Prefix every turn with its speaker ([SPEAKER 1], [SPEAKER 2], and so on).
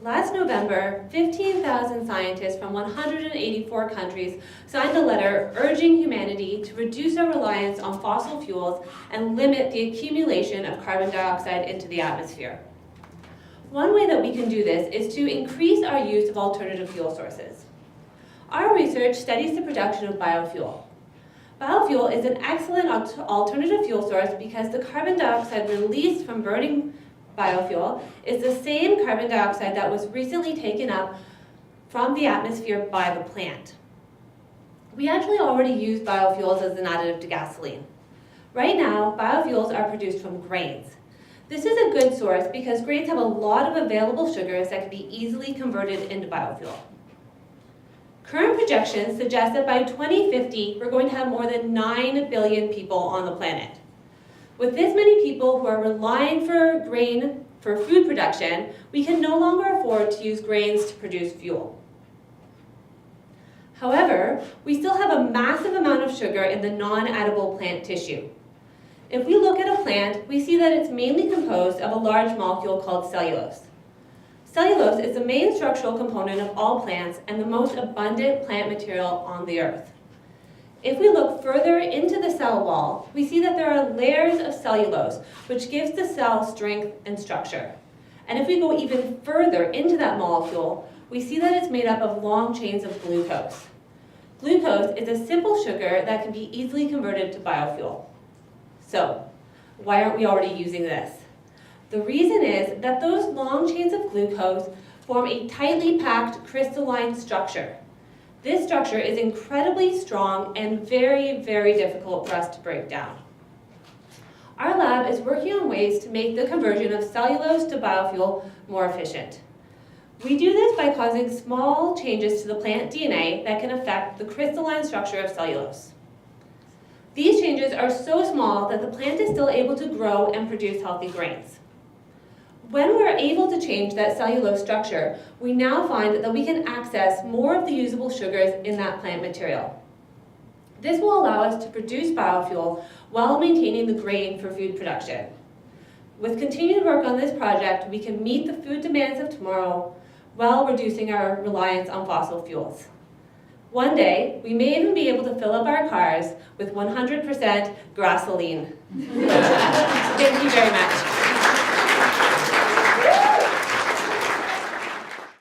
[SPEAKER 1] Last November, 15,000 scientists from 184 countries signed a letter urging humanity to reduce our reliance on fossil fuels and limit the accumulation of carbon dioxide into the atmosphere. One way that we can do this is to increase our use of alternative fuel sources. Our research studies the production of biofuel. Biofuel is an excellent alternative fuel source because the carbon dioxide released from burning biofuel is the same carbon dioxide that was recently taken up from the atmosphere by the plant. We actually already use biofuels as an additive to gasoline. Right now, biofuels are produced from grains. This is a good source because grains have a lot of available sugars that can be easily converted into biofuel. Current projections suggest that by 2050, we're going to have more than 9 billion people on the planet. With this many people who are relying for grain for food production, we can no longer afford to use grains to produce fuel. However, we still have a massive amount of sugar in the non-edible plant tissue. If we look at a plant, we see that it's mainly composed of a large molecule called cellulose. Cellulose is the main structural component of all plants and the most abundant plant material on the earth. If we look further into the cell wall, we see that there are layers of cellulose, which gives the cell strength and structure. And if we go even further into that molecule, we see that it's made up of long chains of glucose. Glucose is a simple sugar that can be easily converted to biofuel. So, why aren't we already using this? The reason is that those long chains of glucose form a tightly packed crystalline structure. This structure is incredibly strong and very, very difficult for us to break down. Our lab is working on ways to make the conversion of cellulose to biofuel more efficient. We do this by causing small changes to the plant DNA that can affect the crystalline structure of cellulose. These changes are so small that the plant is still able to grow and produce healthy grains. When we're able to change that cellulose structure, we now find that we can access more of the usable sugars in that plant material. This will allow us to produce biofuel while maintaining the grain for food production. With continued work on this project, we can meet the food demands of tomorrow while reducing our reliance on fossil fuels. One day, we may even be able to fill up our cars with 100% gasoline. Thank you very much.